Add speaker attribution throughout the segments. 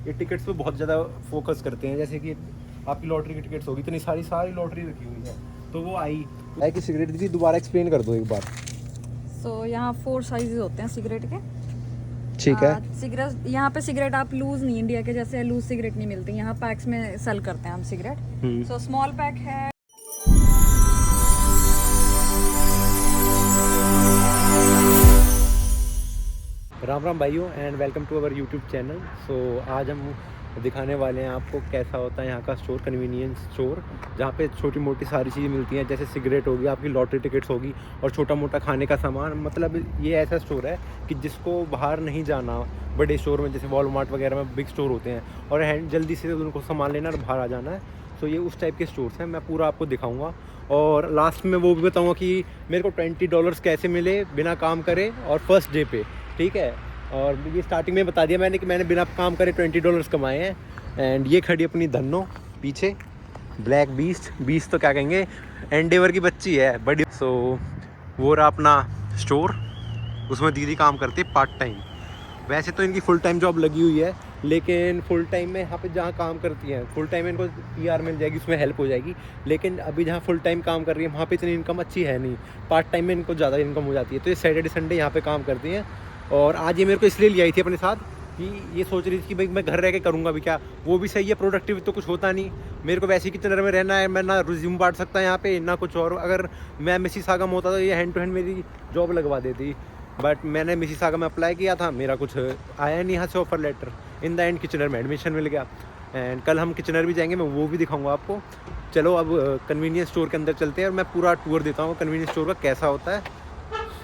Speaker 1: ये टिकट्स पे बहुत ज़्यादा फोकस करते हैं। जैसे कि आपकी लॉटरी की टिकट्स होगी, इतनी सारी लॉटरी रखी हुई है, तो वो आई है कि सिगरेट दीदी दोबारा एक्सप्लेन कर दो एक बार।
Speaker 2: यहाँ 4 साइजेस होते हैं सिगरेट के।
Speaker 1: ठीक है।
Speaker 2: सिगरेट यहाँ पे सिगरेट आप लूज नहीं, इंडिया के जैसे लूज सिगरेट नहीं मिलती, यहाँ पैक्स में सेल करते हैं हम सिगरेट। स्मॉल पैक है।
Speaker 1: राम राम भाइयों and welcome to our YouTube channel. So आज हम दिखाने वाले हैं आपको कैसा होता है यहाँ का स्टोर, कन्वीनियंस स्टोर, जहाँ पे छोटी मोटी सारी चीज़ें मिलती हैं। जैसे सिगरेट होगी, आपकी लॉटरी टिकट्स होगी और छोटा मोटा खाने का सामान। मतलब ये ऐसा स्टोर है कि जिसको बाहर नहीं जाना, बड़े स्टोर में जैसे वॉलमार्ट वगैरह में बिग स्टोर होते हैं और जल्दी से उनको सामान लेना और बाहर आ जाना है। सो ये उस टाइप के स्टोर्स हैं। मैं पूरा आपको दिखाऊँगा और लास्ट में वो भी बताऊँगा कि मेरे को $20 कैसे मिले बिना काम करे और फर्स्ट डे पे। ठीक है। और ये स्टार्टिंग में बता दिया मैंने कि मैंने बिना काम करे $20 कमाए हैं। एंड ये खड़ी अपनी धन्नो पीछे, ब्लैक बीस्ट तो क्या कहेंगे, एंडेवर की बच्ची है बड़ी। सो वो रहा अपना स्टोर, उसमें दीदी काम करती है पार्ट टाइम। वैसे तो इनकी फुल टाइम जॉब लगी हुई है, लेकिन फुल टाइम में यहाँ पे जहाँ काम करती हैं, फुल टाइम में इनको PR मिल जाएगी, उसमें हेल्प हो जाएगी। लेकिन अभी जहाँ फुल टाइम काम कर रही है वहाँ पे इतनी इनकम अच्छी है नहीं, पार्ट टाइम में इनको ज़्यादा इनकम हो जाती है। तो ये सैटरडे संडे यहाँ पे काम करती हैं। और आज ये मेरे को इसलिए ले आई थी अपने साथ कि ये सोच रही थी कि भाई मैं घर रह के करूँगा भी क्या। वो भी सही है, प्रोडक्टिव तो कुछ होता नहीं। मेरे को वैसे ही किचन में रहना है, मैं ना रिज्यूम बांट सकता यहाँ पे ना कुछ और। अगर मैं मिसिसागा में होता तो ये हैंड टू हैंड मेरी जॉब लगवा देती, बट मैंने मिसिसागा में अप्लाई किया था, मेरा कुछ आया नहीं यहाँ से offer letter. In the end Kitchener में एडमिशन मिल गया। एंड कल हम किचनर भी जाएंगे, मैं वो भी दिखाऊंगा आपको। चलो अब कन्वीनियंस स्टोर के अंदर चलते हैं और मैं पूरा टूर देता हूँ कन्वीनियंस स्टोर का कैसा होता है।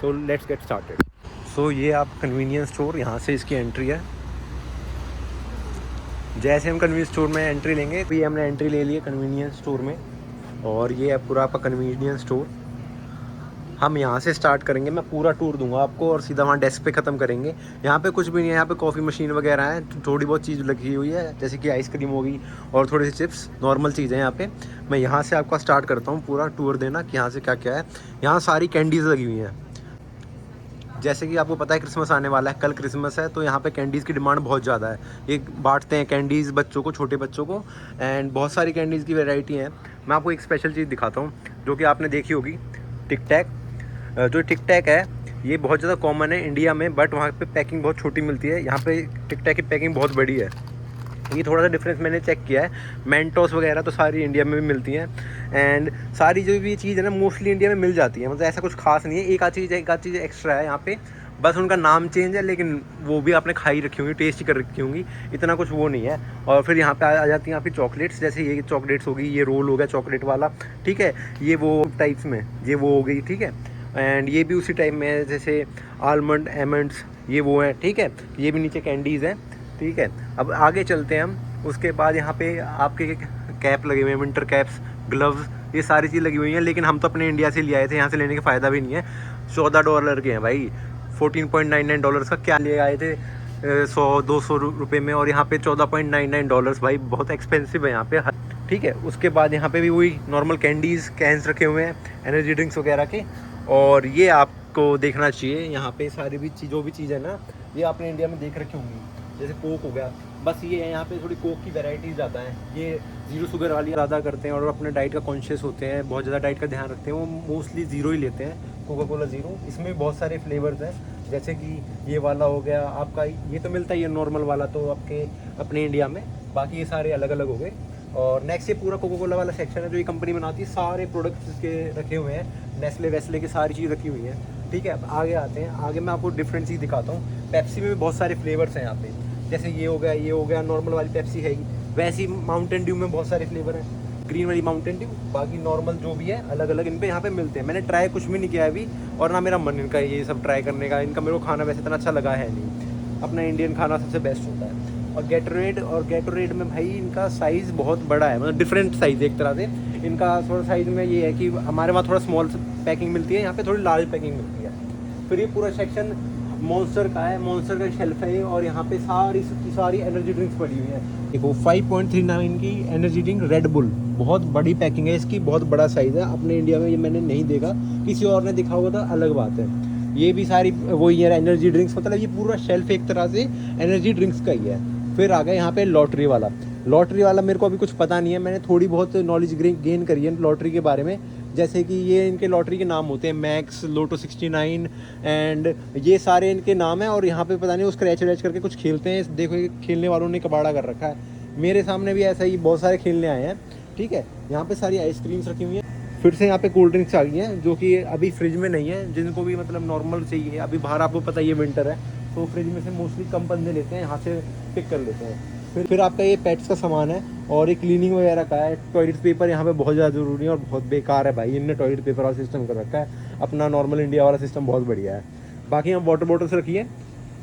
Speaker 1: So let's get started. So ये आप कन्वीनियंस स्टोर, यहाँ से इसकी एंट्री है। जैसे हम कन्वीनियंस स्टोर में एंट्री लेंगे, भी हमने एंट्री ले ली है कन्वीनियंस स्टोर में। और ये है पूरा आपका कन्वीनियंस स्टोर। हम यहाँ से स्टार्ट करेंगे, मैं पूरा टूर दूंगा आपको और सीधा वहाँ डेस्क पे ख़त्म करेंगे। यहाँ पे कुछ भी नहीं है, यहाँ पे कॉफ़ी मशीन वगैरह है, थोड़ी बहुत चीज़ लगी हुई है जैसे कि आइसक्रीम होगी और थोड़ी सी चिप्स, नॉर्मल चीज़ें यहाँ पे। मैं यहाँ से आपका स्टार्ट करता हूँ पूरा टूर देना कि यहाँ से क्या क्या है। यहाँ सारी कैंडीज़ लगी हुई हैं। जैसे कि आपको पता है क्रिसमस आने वाला है, कल क्रिसमस है, तो यहाँ पे कैंडीज़ की डिमांड बहुत ज़्यादा है। ये बांटते हैं कैंडीज़ बच्चों को, छोटे बच्चों को। एंड बहुत सारी कैंडीज़ की वैरायटी है। मैं आपको एक स्पेशल चीज़ दिखाता हूँ जो कि आपने देखी होगी, टिक टैक। जो टिक टैक है ये बहुत ज़्यादा कॉमन है इंडिया में, बट वहाँ पे पैकिंग बहुत छोटी मिलती है। यहाँ पे टिक टैक की पैकिंग बहुत बड़ी है। ये थोड़ा सा डिफरेंस मैंने चेक किया है। मेंटोस वगैरह तो सारी इंडिया में भी मिलती हैं। एंड सारी जो भी चीज़ है ना मोस्टली इंडिया में मिल जाती है, मतलब ऐसा कुछ खास नहीं है। एक आध चीज़ एक्स्ट्रा है यहाँ पे, बस उनका नाम चेंज है, लेकिन वो भी आपने खाई रखी होंगी, टेस्ट ही कर रखी होंगी, इतना कुछ वो नहीं है। और फिर यहाँ पे आ जाती हैं आपकी चॉकलेट्स। जैसे ये चॉकलेट्स होगी, ये रोल हो गया चॉकलेट वाला, ठीक है। ये वो टाइप्स में ये वो हो गई, ठीक है। एंड ये भी उसी टाइप में है, जैसे आलमंड एमंड्स ये वो हैं, ठीक है। ये भी नीचे कैंडीज़ हैं, ठीक है। अब आगे चलते हैं हम। उसके बाद यहाँ पे आपके कैप लगे हुए हैं, विंटर कैप्स, ग्लव्स, ये सारी चीज़ लगी हुई हैं। लेकिन हम तो अपने इंडिया से ले आए थे, यहाँ से लेने का फ़ायदा भी नहीं है। $14 के हैं भाई, $14.99 का क्या ले आए थे 100-200 रुपये में, और यहाँ पे $14.99 भाई, बहुत एक्सपेंसिव है यहाँ पे, ठीक है। उसके बाद यहाँ पे भी वही नॉर्मल कैंडीज़ कैंस रखे हुए हैं, एनर्जी ड्रिंक्स वगैरह के। और ये आपको देखना चाहिए, यहाँ पे सारी भी जो भी चीज़ है ना, ये आपने इंडिया में देख रखी होंगी। जैसे कोक हो गया, बस ये है यहाँ पे थोड़ी कोक की वैरायटीज़ ज़्यादा हैं। ये 0 शुगर वाली ज़्यादा करते हैं और अपने डाइट का कॉन्शियस होते हैं, बहुत ज़्यादा डाइट का ध्यान रखते हैं। वो मोस्टली 0 ही लेते हैं, कोका कोला 0। इसमें भी बहुत सारे फ्लेवर्स हैं, जैसे कि ये वाला हो गया आपका, ये तो मिलता ही है नॉर्मल वाला तो आपके अपने इंडिया में, बाकी ये सारे अलग अलग हो गए। और नेक्स्ट ये पूरा कोका कोला वाला सेक्शन है जो ये कंपनी बनाती है, सारे प्रोडक्ट्स इसके रखे हुए हैं, नेस्ले वेस्ले की सारी चीज़ रखी हुई है, ठीक है। अब आगे आते हैं, आगे मैं आपको डिफरेंट चीज़ दिखाता हूँ। पेप्सी में भी बहुत सारे फ्लेवर्स हैं यहाँ पे, जैसे ये हो गया नॉर्मल वाली पेप्सी है ही। वैसे ही माउंटेन ड्यू में बहुत सारे फ्लेवर हैं, ग्रीन वाली माउंटेन ड्यू, बाकी नॉर्मल जो भी है अलग अलग इन पे यहाँ पे मिलते हैं। मैंने ट्राई कुछ भी नहीं किया अभी, और ना मेरा मन इनका ये सब ट्राई करने का। इनका मेरे को खाना वैसे इतना अच्छा लगा है नहीं, अपना इंडियन खाना सबसे बेस्ट होता है। और गैटोरेड में भाई इनका साइज़ बहुत बड़ा है, मतलब डिफरेंट साइज़ एक तरह से इनका। थोड़ा साइज़ में ये है कि हमारे वहाँ थोड़ा स्मॉल पैकिंग मिलती है, यहाँ पे थोड़ी लार्ज पैकिंग मिलती है। फिर ये पूरा सेक्शन मॉन्स्टर का है, मॉन्स्टर का शेल्फ है, और यहाँ पे सारी एनर्जी ड्रिंक्स पड़ी हुई है। देखो 5.39 की एनर्जी ड्रिंक रेड बुल, बहुत बड़ी पैकिंग है इसकी, बहुत बड़ा साइज़ है। अपने इंडिया में ये मैंने नहीं देखा, किसी और ने दिखा होगा तो अलग बात है। ये भी सारी वही है एनर्जी ड्रिंक्स, मतलब ये पूरा शेल्फ एक तरह से एनर्जी ड्रिंक्स का ही है। फिर आ गया यहाँ पे लॉटरी वाला। लॉटरी वाला मेरे को अभी कुछ पता नहीं है, मैंने थोड़ी बहुत नॉलेज गेन करी है लॉटरी के बारे में। जैसे कि ये इनके लॉटरी के नाम होते हैं मैक्स, लोटो 69 एंड ये सारे इनके नाम हैं। और यहाँ पे पता नहीं वो स्क्रैच वैच करके कुछ खेलते हैं। देखो ये खेलने वालों ने कबाड़ा कर रखा है। मेरे सामने भी ऐसा ही बहुत सारे खेलने आए हैं। ठीक है, यहाँ पे सारी आइसक्रीम्स रखी हुई हैं। फिर से यहाँ पे कोल्ड ड्रिंक्स आ गई हैं जो कि अभी फ्रिज में नहीं है, जिनको भी मतलब नॉर्मल चाहिए। अभी बाहर आपको पता ही है विंटर है, तो फ्रिज में से मोस्टली कम बंदे लेते हैं, यहाँ से पिक कर लेते हैं। फिर आपका ये पेट्स का सामान है और ये क्लीनिंग वगैरह का है। टॉयलेट पेपर यहाँ पे बहुत ज़्यादा ज़रूरी है और बहुत बेकार है भाई, इनने टॉयलेट पेपर वाला सिस्टम कर रखा है। अपना नॉर्मल इंडिया वाला सिस्टम बहुत बढ़िया है। बाकी यहाँ वाटर बॉटल्स रखी है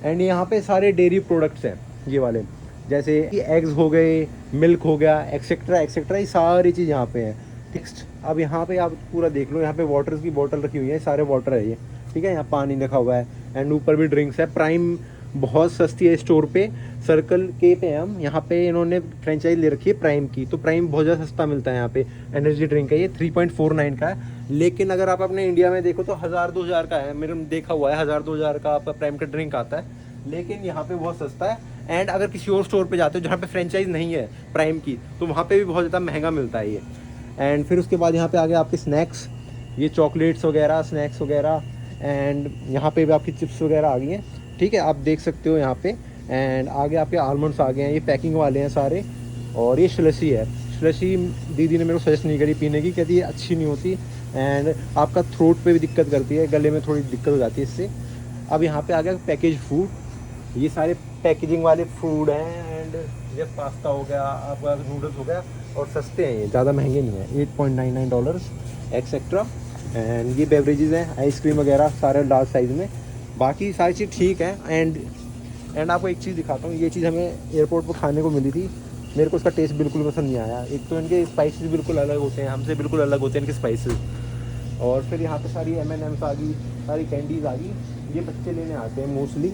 Speaker 1: एंड यहाँ पे सारे डेयरी प्रोडक्ट्स हैं ये वाले, जैसे एग्स हो गए, मिल्क हो गया, एक्सेट्रा एक्सेट्रा, ये सारी चीज़ यहाँ पे है। नेक्स्ट अब यहाँ पे आप पूरा देख लो, यहाँ पे वाटर की बोतल रखी हुई है, सारे वाटर है ये। ठीक है, यहाँ पानी रखा हुआ है एंड ऊपर भी ड्रिंक्स है। प्राइम बहुत सस्ती है स्टोर पे, सर्कल के पे हम यहाँ पे इन्होंने फ्रेंचाइज ले रखी है प्राइम की, तो प्राइम बहुत ज़्यादा सस्ता मिलता है यहाँ पे। एनर्जी ड्रिंक है ये 3.49 का है, लेकिन अगर आप अपने इंडिया में देखो तो 1000-2000 का है। मेरे देखा हुआ है 1000-2000 का आपका प्राइम का ड्रिंक आता है, लेकिन यहाँ पे बहुत सस्ता है। एंड अगर किसी और स्टोर पे जाते हो जहाँ पे फ्रेंचाइज नहीं है प्राइम की, तो वहाँ पे भी बहुत ज़्यादा महंगा मिलता है ये। एंड फिर उसके बाद यहाँ पे आ गया आपके स्नैक्स, ये चॉकलेट्स वगैरह, स्नैक्स वगैरह, एंड यहाँ पे भी आपकी चिप्स वगैरह आ गई हैं। ठीक है, आप देख सकते हो यहाँ पे। एंड आगे आपके आलमंड्स आ गए हैं, ये पैकिंग वाले हैं सारे। और ये स्लशी है, स्लशी दीदी ने मेरे को सजेस्ट नहीं करी पीने की, कहती है अच्छी नहीं होती एंड आपका थ्रोट पे भी दिक्कत करती है, गले में थोड़ी दिक्कत हो जाती है इससे। अब यहाँ पे आ गया पैकेज फूड, ये सारे पैकेजिंग वाले फूड हैं। एंड ये पास्ता हो गया, आपका नूडल्स हो गया, और सस्ते हैं ये, ज़्यादा महंगे नहीं है, $8.99 एक्सेट्रा। एंड ये बेवरेजेस हैं, आइसक्रीम वगैरह सारे लार्ज साइज़ में। बाकी सारी चीज़ ठीक है। एंड आपको एक चीज़ दिखाता हूँ, ये चीज़ हमें एयरपोर्ट पर खाने को मिली थी, मेरे को इसका टेस्ट बिल्कुल पसंद नहीं आया। एक तो इनके स्पाइसेस बिल्कुल अलग होते हैं, हमसे बिल्कुल अलग होते हैं इनके स्पाइसेस। और फिर यहाँ पे सारी M&M's आ गई, सारी कैंडीज़ आ गई, ये बच्चे लेने आते हैं मोस्टली।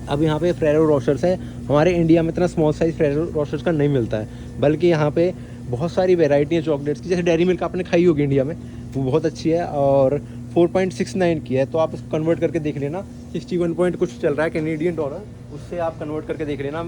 Speaker 1: अब यहाँ पे फेरेरो रोशर्स है, हमारे इंडिया में इतना स्मॉल साइज़ फेरेरो रोशर्स का नहीं मिलता है, बल्कि यहाँ पे बहुत सारी वेराइटी है चॉकलेट्स की। जैसे डेयरी मिल्क आपने खाई होगी इंडिया में, वो बहुत अच्छी है और 4.69 की है, तो आप इसको कन्वर्ट करके देख लेना, 61 पॉइंट कुछ चल रहा है कैनेडियन डॉलर, उससे आप कन्वर्ट करके देख लेना।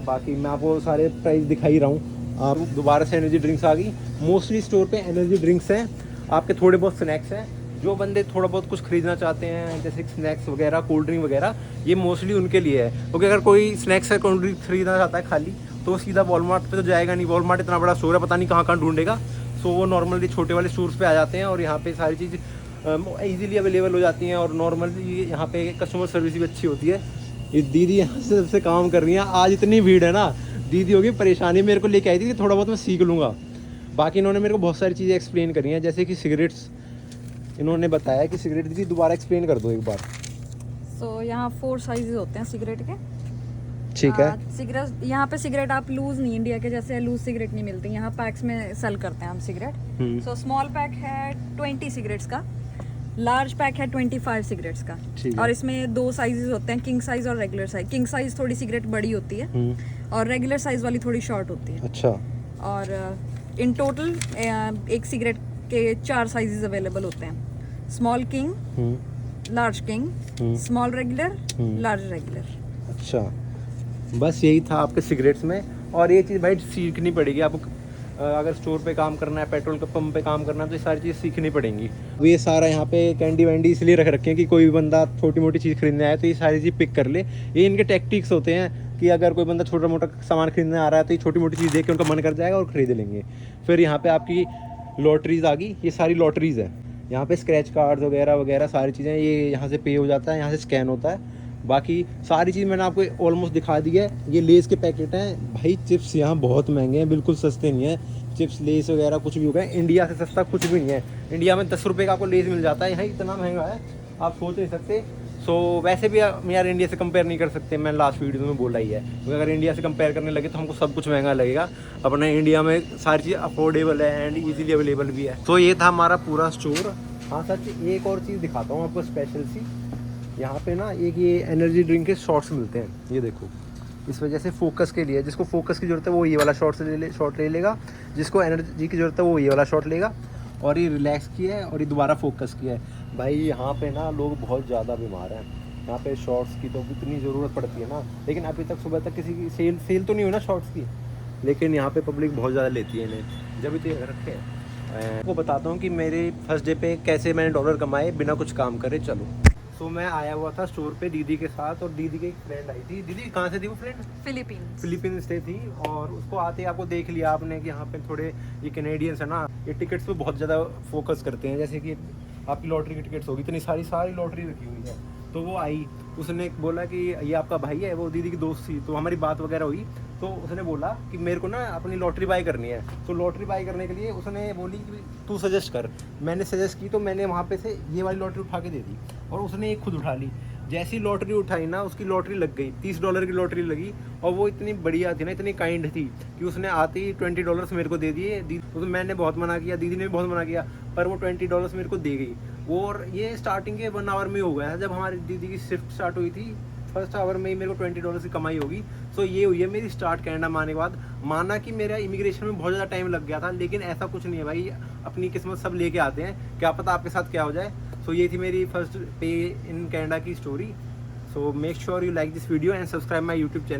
Speaker 1: बाकी मैं आपको सारे प्राइस दिखा ही रहा हूँ। आप दोबारा से एनर्जी ड्रिंक्स आ गई, मोस्टली स्टोर पे एनर्जी ड्रिंक्स हैं, आपके थोड़े बहुत स्नैक्स हैं। जो बंदे थोड़ा बहुत कुछ खरीदना चाहते हैं जैसे स्नैक्स वगैरह, कोल्ड ड्रिंक वगैरह, ये मोस्टली उनके लिए है। क्योंकि अगर कोई स्नैक्स या कोल्ड ड्रिंक खरीदना चाहता है खाली, तो सीधा वॉलमार्ट पे तो जाएगा नहीं, वॉलमार्ट इतना बड़ा स्टोर है, पता नहीं कहाँ कहाँ ढूंढेगा। सो वो नॉर्मली छोटे वाले स्टोर्स पे आ जाते हैं और यहाँ पे सारी चीज़ ईजिली अवेलेबल हो जाती हैं। और नॉर्मली यहाँ पे कस्टमर सर्विस भी अच्छी होती है। ये दीदी यहाँ से सबसे काम कर रही हैं, आज इतनी भीड़ है ना, दीदी होगी परेशानी, मेरे को लेके आई थी कि थोड़ा बहुत मैं सीख लूँगा। बाकी इन्होंने मेरे को बहुत सारी चीज़ें एक्सप्लेन करी हैं, जैसे कि सिगरेट्स इन्होंने बताया कि सिगरेट दीदी दोबारा एक्सप्लेन कर दो एक बार।
Speaker 2: सो यहाँ 4 साइजेस होते हैं सिगरेट के।
Speaker 1: ठीक है,
Speaker 2: सिगरेट यहाँ पे सिगरेट आप लूज नहीं, इंडिया के जैसे लूज सिगरेट नहीं मिलती, यहाँ पैक्स में सेल करते हैं हम सिगरेट। सो स्मॉल पैक है 20 सिगरेट्स का, लार्ज पैक है 25 सिगरेट्स का। और इसमें 2 साइजेस होते हैं, किंग साइज और रेगुलर साइज। किंग साइज थोड़ी सिगरेट बड़ी होती है और रेगुलर साइज वाली थोड़ी शॉर्ट होती है।
Speaker 1: अच्छा।
Speaker 2: और इन टोटल एक सिगरेट के 4 साइजेस अवेलेबल होते हैं, small king, large king, small regular, large regular.
Speaker 1: अच्छा, बस यही था आपके सिगरेट्स में। और ये चीज़ भाई सीखनी पड़ेगी आपको, अगर स्टोर पे काम करना है, पेट्रोल पंप पे काम करना है, तो ये सारी चीज़ सीखनी पड़ेंगी। ये सारा यहाँ पे कैंडी वैंडी इसलिए रख रखे हैं कि कोई भी बंदा छोटी मोटी चीज़ खरीदने आए तो ये सारी चीज़ पिक कर ले। ये इनके टैक्टिक्स होते हैं कि अगर कोई बंदा छोटा मोटा सामान खरीदने आ रहा है तो ये छोटी मोटी चीज़ देख के उनका मन कर जाएगा और ख़रीद लेंगे। फिर यहाँ पे आपकी लॉटरीज़ आ गई, ये सारी लॉटरीज़ है। यहाँ पे स्क्रैच कार्ड्स वगैरह वगैरह सारी चीज़ें, ये यहाँ से पे हो जाता है, यहाँ से स्कैन होता है। बाकी सारी चीज़ मैंने आपको ऑलमोस्ट दिखा दी है। ये लेस के पैकेट हैं भाई, चिप्स यहाँ बहुत महंगे हैं, बिल्कुल सस्ते नहीं है। चिप्स लेस वगैरह कुछ भी हो गया, इंडिया से सस्ता कुछ भी नहीं है। इंडिया में 10 रुपये का आपको लेस मिल जाता है, यहाँ इतना महंगा है आप सोच नहीं सकते। सो वैसे भी यार इंडिया से कंपेयर नहीं कर सकते, मैं लास्ट वीडियो में बोला ही है, क्योंकि अगर इंडिया से कंपेयर करने लगे तो हमको सब कुछ महंगा लगेगा। अपने इंडिया में सारी चीज़ अफोर्डेबल है एंड ईजिली अवेलेबल भी है। तो ये था हमारा पूरा स्टोर। हाँ सच, एक और चीज़ दिखाता हूँ आपको स्पेशल सी। यहाँ पे ना एक ये एनर्जी ड्रिंक के शॉट्स मिलते हैं, ये देखो। इस वजह से फोकस के लिए, जिसको फोकस की ज़रूरत है वो ये वाला शॉट ले लेगा, जिसको एनर्जी की ज़रूरत है वो ये वाला शॉट लेगा। और ये रिलैक्स की है और ये दोबारा फोकस किया है। भाई यहाँ पे ना लोग बहुत ज़्यादा बीमार हैं यहाँ पे शॉर्ट्स की तो इतनी ज़रूरत पड़ती है ना, लेकिन अभी तक सुबह तक किसी की सेल तो नहीं हुई ना शॉर्ट्स की, लेकिन यहाँ पे पब्लिक बहुत ज़्यादा लेती है इन्हें, जब इतने रखे हैं। आपको बताता हूँ कि मेरे फर्स्ट डे पे कैसे मैंने डॉलर कमाए बिना कुछ काम करे। चलो, तो मैं आया हुआ था स्टोर पे दीदी के साथ, और दीदी की एक फ्रेंड आई थी। दीदी कहाँ से थी वो फ्रेंड? फिलीपींस से थी, और उसको आते आपको देख लिया आपने कि यहाँ पे थोड़े ये कैनेडियंस है ना, ये टिकट्स पे बहुत ज़्यादा फोकस करते हैं। जैसे कि आपकी लॉटरी की टिकट्स होगी, इतनी सारी लॉटरी रखी हुई है। तो वो आई, उसने बोला कि ये आपका भाई है, वो दीदी की दोस्त थी, तो हमारी बात वगैरह हुई। तो उसने बोला कि मेरे को ना अपनी लॉटरी बाई करनी है, तो लॉटरी बाई करने के लिए उसने बोली कि तू सजेस्ट कर। मैंने सजेस्ट की, तो मैंने वहाँ पे से ये वाली लॉटरी उठा के दे दी, और उसने एक खुद उठा ली। जैसी लॉटरी उठाई ना, उसकी लॉटरी लग गई, $30 की लॉटरी लगी, और वो इतनी बढ़िया थी ना, इतनी काइंड थी कि उसने आते ही $20 मेरे को दे दिए। तो मैंने बहुत मना किया, दीदी ने भी बहुत मना किया, पर वो $20 मेरे को दे गई। और ये स्टार्टिंग के 1 आवर में हो गया है, जब हमारी दीदी की शिफ्ट स्टार्ट हुई थी, फर्स्ट आवर में ही मेरे को $20 की कमाई होगी। सो ये हुई है मेरी स्टार्ट कनाडा में आने के बाद। माना कि मेरा इमिग्रेशन में बहुत ज़्यादा टाइम लग गया था, लेकिन ऐसा कुछ नहीं है भाई, अपनी किस्मत सब लेके आते हैं, क्या पता आपके साथ क्या हो जाए। सो ये थी मेरी फर्स्ट पे इन कनाडा की story. So make sure you like this video and subscribe my YouTube channel.